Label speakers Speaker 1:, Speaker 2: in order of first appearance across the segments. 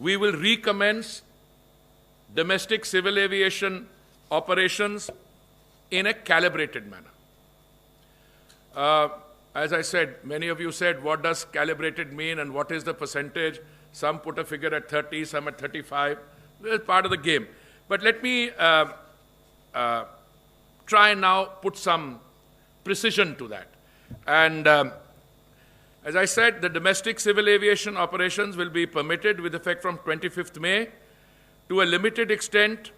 Speaker 1: we will recommence domestic civil aviation operations in a calibrated manner. As I said, many of you said, what does calibrated mean and what is the percentage? Some put a figure at 30, some at 35. It's part of the game. But let me try and now put some precision to that. And as I said, the domestic civil aviation operations will be permitted with effect from 25th May to a limited extent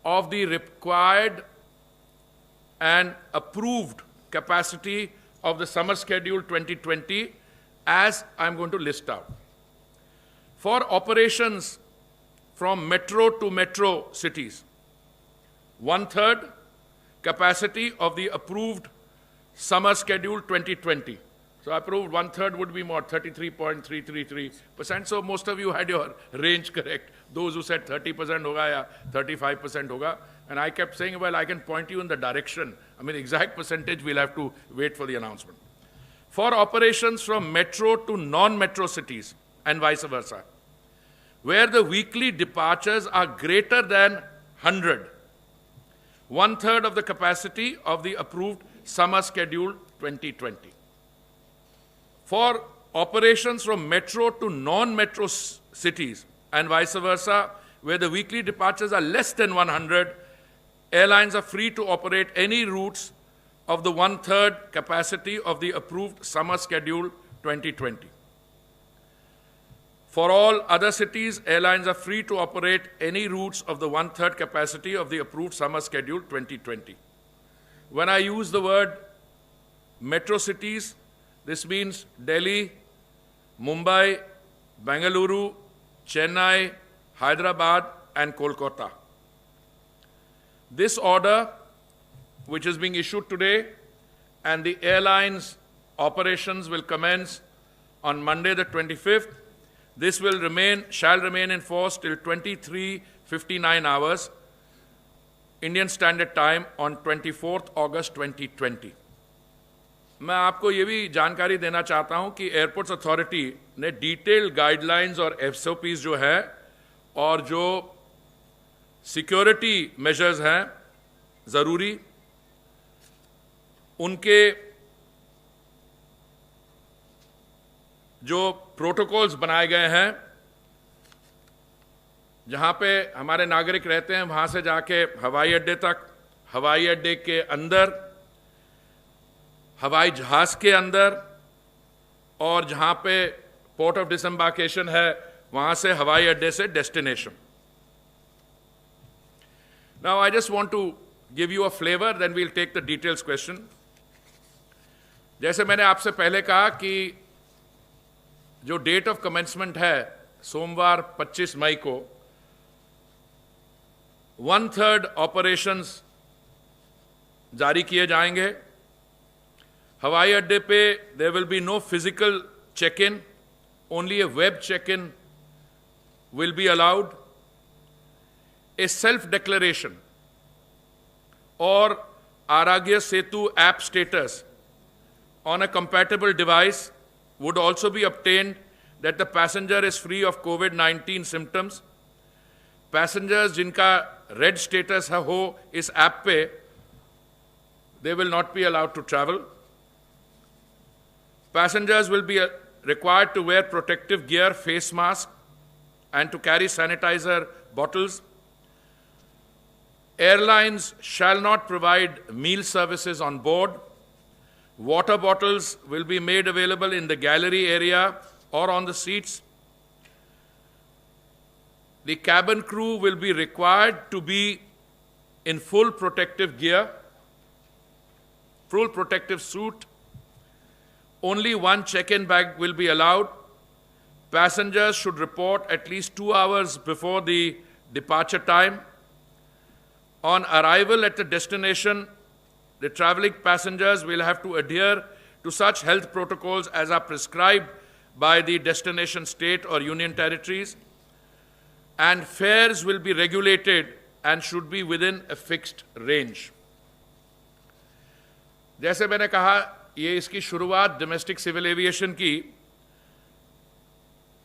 Speaker 1: of the required and approved capacity of the summer schedule 2020, as I'm going to list out. For operations from metro to metro cities, 1/3 capacity of the approved summer schedule 2020. So approved 1/3 would be more, 33.333%. So most of you had your range correct. Those who said 30% hoga ya 35% hoga. And I kept saying, well, I can point you in the direction. I mean, exact percentage, we'll have to wait for the announcement. For operations from metro to non-metro cities and vice versa, where the weekly departures are greater than 100, 1/3 of the capacity of the approved summer schedule 2020. For operations from metro to non-metro cities and vice versa, where the weekly departures are less than 100, airlines are free to operate any routes of the 1/3 capacity of the approved summer schedule 2020. For all other cities, airlines are free to operate any routes of the 1/3 capacity of the approved summer schedule 2020. When I use the word metro cities, this means Delhi, Mumbai, Bengaluru, Chennai, Hyderabad, and Kolkata. This order, which is being issued today, and the airlines' operations will commence on Monday the 25th. This shall remain in force till 23:59 hours, Indian Standard Time, on 24th August 2020. मैं आपको ये भी जानकारी देना चाहता हूं कि airports authority ने डिटेल्ड गाइडलाइंस और एसओपीज जो है और जो सिक्योरिटी मेजर्स हैं ज़रूरी, उनके जो प्रोटोकॉल्स बनाए गए हैं, जहां पे हमारे नागरिक रहते हैं वहां से जाके हवाई अड्डे तक, हवाई अड्डे के अंदर, हवाई जहाज के अंदर, और जहां पे पोर्ट ऑफ डिसएम्बार्केशन है वहां से हवाई अड्डे से destination. Now I just want to give you a flavor, then we'll take the details question. जैसे मैंने आपसे पहले कहा कि जो डेट ऑफ कमेंसमेंट है सोमवार 25 मई को, 1/3 ऑपरेशंस जारी किए जाएंगे. हवाई अड्डे पे there will be no physical check in, only a web check in will be allowed. A self-declaration or Aragya Setu app status on a compatible device would also be obtained that the passenger is free of COVID-19 symptoms. Passengers जिनका red status हो इस app पे, they will not be allowed to travel. Passengers will be required to wear protective gear, face mask, and to carry sanitizer bottles. Airlines shall not provide meal services on board. Water bottles will be made available in the gallery area or on the seats. The cabin crew will be required to be in full protective gear, full protective suit. Only one check-in bag will be allowed. Passengers should report at least 2 hours before the departure time. On arrival at the destination, the traveling passengers will have to adhere to such health protocols as are prescribed by the destination state or union territories, and fares will be regulated and should be within a fixed range. जैसे मैंने कहा, ये इसकी शुरुआत domestic civil aviation की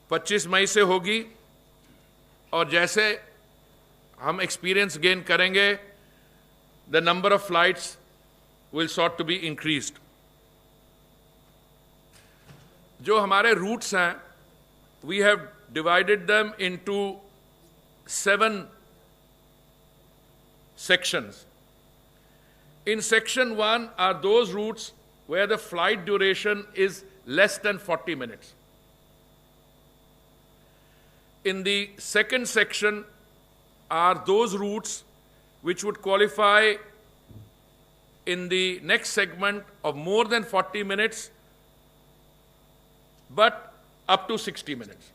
Speaker 1: 25 मई से होगी, और जैसे हम एक्सपीरियंस गेन करेंगे, the number of flights will sought to be increased. जो हमारे रूट्स हैं, we have divided them into 7 sections. In section 1 are those routes where the flight duration is less than 40 minutes. In the second section are those routes which would qualify in the next segment of more than 40 minutes but up to 60 minutes.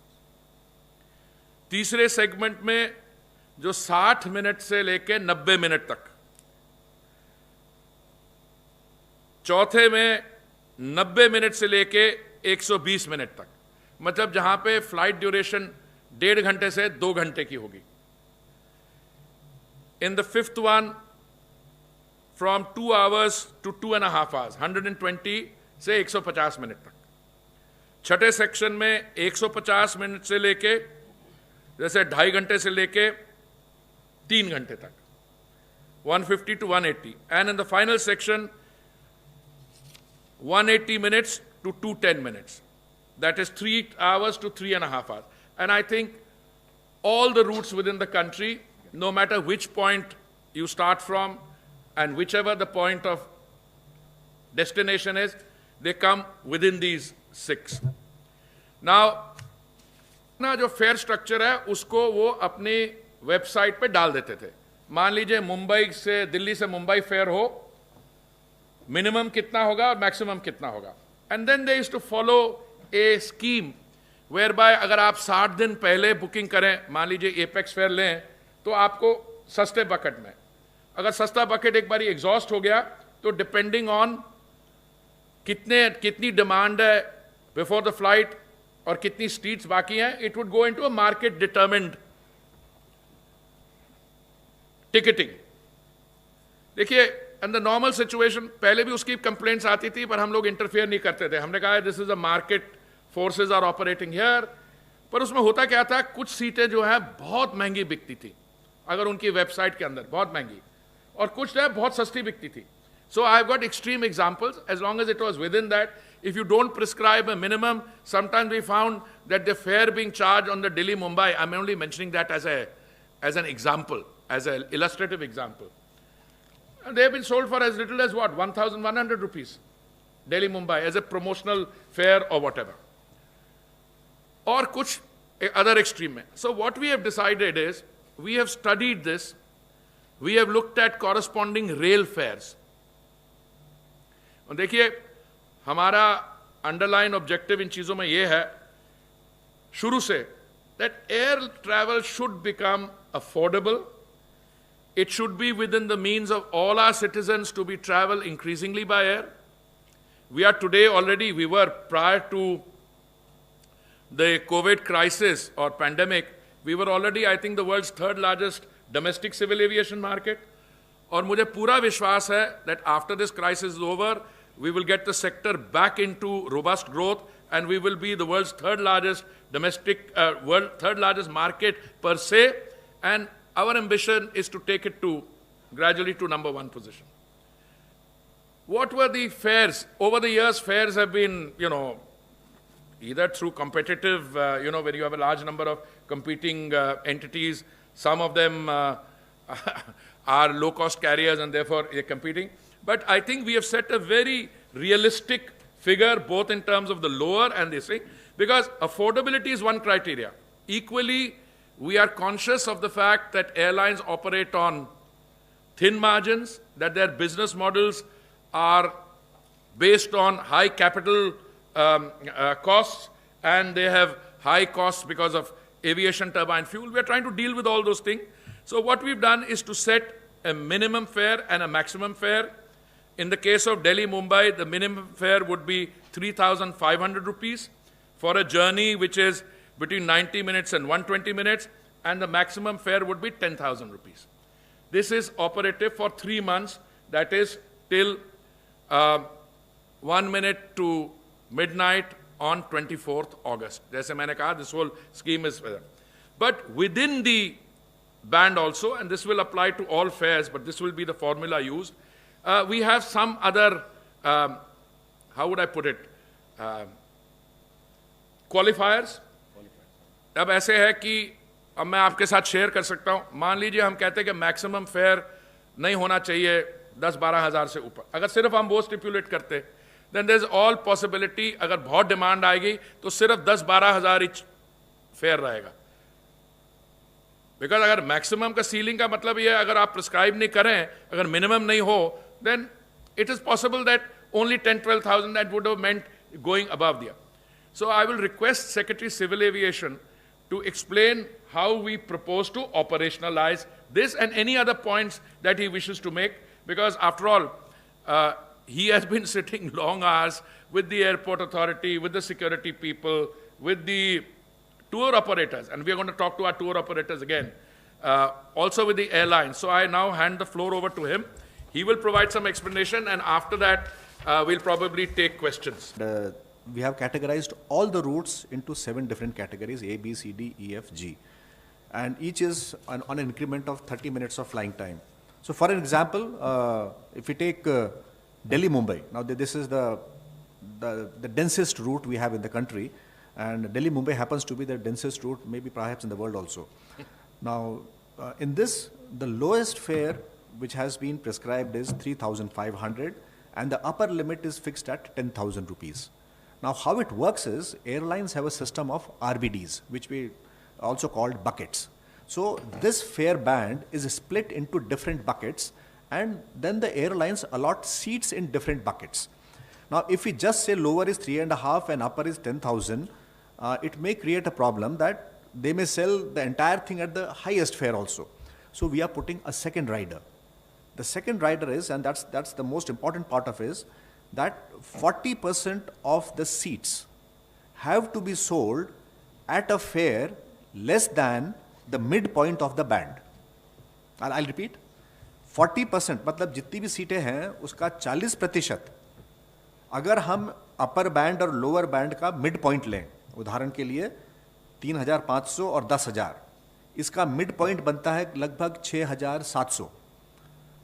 Speaker 1: तीसरे segment में जो 60 minute से लेके 90 minute तक, चौथे में 90 minute से लेके 120 मिनट तक, मतलब जहां पे फ्लाइट ड्यूरेशन 1.5 घंटे से 2 घंटे की होगी। In the fifth one from 2 hours to 2.5 hours, 120 से 150 मिनट तक। छठे सेक्शन में 150 मिनट से लेके जैसे 2.5 घंटे से लेके 3 घंटे तक, 150 to 180, and in the final section 180 minutes to 210 minutes, that is 3 hours to 3.5 hours. And I think all the routes within the country, no matter which point you start from and whichever the point of destination is, they come within these 6. Now जो fair structure है उसको वो अपनी website पे डाल देते थे। मान लीजिए मुंबई से, दिल्ली से मुंबई फेयर हो, मिनिमम कितना होगा और मैक्सिमम कितना होगा, and then they used to follow a scheme whereby अगर आप 60 दिन पहले बुकिंग करें, मान लीजिए एपेक्स फेयर लें, तो आपको सस्ते बकेट में, अगर सस्ता बकेट एक बार एग्जॉस्ट हो गया तो डिपेंडिंग ऑन कितनी डिमांड है बिफोर द फ्लाइट और कितनी सीट्स बाकी हैं, it would go into a market determined ticketing. देखिए, इन द नॉर्मल सिचुएशन पहले भी उसकी कंप्लेंट्स आती थी, पर हम लोग इंटरफेयर नहीं करते थे। हमने कहा this is a market, forces are operating here. पर उसमें होता क्या था, कुछ सीटें जो है बहुत महंगी बिकती थी अगर उनकी वेबसाइट के अंदर, बहुत महंगी, और कुछ जो है बहुत सस्ती बिकती थी। So I've got extreme examples. As long as it was within that, if you don't prescribe a minimum, sometimes we found that the fare being charged on the Delhi-Mumbai, I'm only mentioning that as an example, as an illustrative example. And they've been sold for as little as what, 1,100 rupees, Delhi-Mumbai, as a promotional fare or whatever. Or kuch other extreme mein. So what we have decided is, we have studied this, we have looked at corresponding rail fares. और देखिए, हमारा underline objective इन चीजों में यह है शुरू से, that air travel should become affordable, it should be within the means of all our citizens to be travel increasingly by air. We are today already, we were prior to the covid crisis और pandemic, we were already I think the world's 3rd largest domestic civil aviation market. और मुझे पूरा विश्वास है that after this crisis is over, we will get the sector back into robust growth, and we will be the world's 3rd largest domestic, 3rd largest market per se, and our ambition is to take it to gradually to number 1 position. What were the fares? Over the years, fares have been, either through competitive, when you have a large number of competing entities, some of them are low-cost carriers and therefore they're competing. But I think we have set a very realistic figure, both in terms of the lower and this thing, because affordability is one criteria. Equally, we are conscious of the fact that airlines operate on thin margins, that their business models are based on high capital costs, and they have high costs because of aviation turbine fuel. We are trying to deal with all those things. So what we've done is to set a minimum fare and a maximum fare. In the case of Delhi-Mumbai, the minimum fare would be 3,500 rupees for a journey which is between 90 minutes and 120 minutes, and the maximum fare would be 10,000 rupees. This is operative for 3 months, that is till 1 minute to midnight on 24th August. जैसे मैंने कहा, this whole scheme is there. But within the band also, and this will apply to all fares, but this will be the formula used, we have some other, how would I put it, qualifiers. अब ऐसे है कि अब मैं आपके साथ share कर सकता हूं, मान लीजिए हम कहते हैं कि मैक्सिमम फेयर नहीं होना चाहिए 10-12 हज़ार से ऊपर. अगर सिर्फ हम वो स्टिपुलेट करते, then there is all possibility, अगर बहुत डिमांड आएगी तो सिर्फ 10-12 हज़ार ही फेयर रहेगा. बिकॉज अगर मैक्सिमम का सीलिंग का मतलब ये है, अगर आप प्रिस्क्राइब नहीं करें, अगर मिनिमम नहीं हो, then it is possible that only 10-12,000 that would have meant going above there. So I will request Secretary Civil Aviation to explain how we propose to operationalize this and any other points that he wishes to make, because after all, he has been sitting long hours with the airport authority, with the security people, with the tour operators, and we are going to talk to our tour operators again, also with the airlines. So I now hand the floor over to him. He will provide some explanation, and after that, we'll probably take questions.
Speaker 2: We have categorized all the routes into 7 different categories: A, B, C, D, E, F, G, and each is on an increment of 30 minutes of flying time. So for an example, if we take Delhi-Mumbai, now this is the densest route we have in the country, and Delhi-Mumbai happens to be the densest route, maybe perhaps in the world also. Now, in this, the lowest fare which has been prescribed is 3,500, and the upper limit is fixed at 10,000 rupees. Now, how it works is, airlines have a system of RBDs, which we also called buckets. So this fare band is split into different buckets, and then the airlines allot seats in different buckets. Now, if we just say lower is 3.5 and upper is 10,000, it may create a problem that they may sell the entire thing at the highest fare also. So we are putting a second rider. The second rider is, and that's the most important part of it, is that 40% of the seats have to be sold at a fare less than the midpoint of the band. I'll repeat. 40% मतलब जितनी भी सीटें हैं उसका 40% अगर हम upper band और lower band का मिड पॉइंट लें, उदाहरण के लिए 3,500 और 10,000, इसका मिड पॉइंट बनता है लगभग 6,700.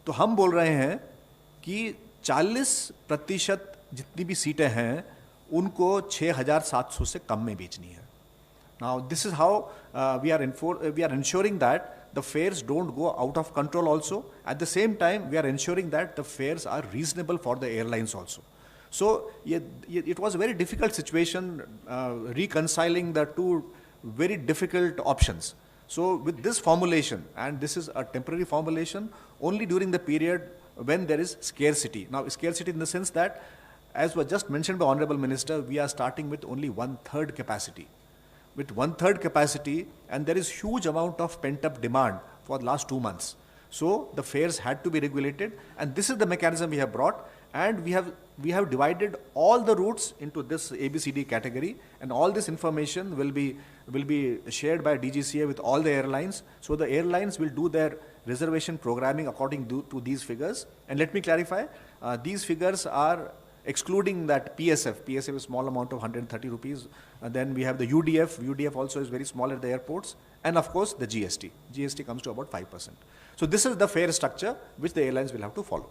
Speaker 2: तो हम बोल रहे हैं कि 40% जितनी भी सीटें हैं उनको 6,700 से कम में बेचनी है. Now this is how we are ensuring that the fares don't go out of control also. At the same time, we are ensuring that the fares are reasonable for the airlines also. So it was a very difficult situation reconciling the two very difficult options. So with this formulation, and this is a temporary formulation only during the period when there is scarcity. Now, scarcity in the sense that, as was just mentioned by Honorable Minister, we are starting with only 1/3 capacity. With 1/3 capacity, and there is huge amount of pent-up demand for the last 2 months. So the fares had to be regulated, and this is the mechanism we have brought, and we have divided all the routes into this ABCD category, and all this information will be shared by DGCA with all the airlines. So the airlines will do their reservation programming according to these figures. And let me clarify, these figures are excluding that PSF. PSF is a small amount of 130 rupees. Then we have the UDF. UDF also is very small at the airports. And of course the GST. GST comes to about 5%. So this is the fare structure which the airlines will have to follow.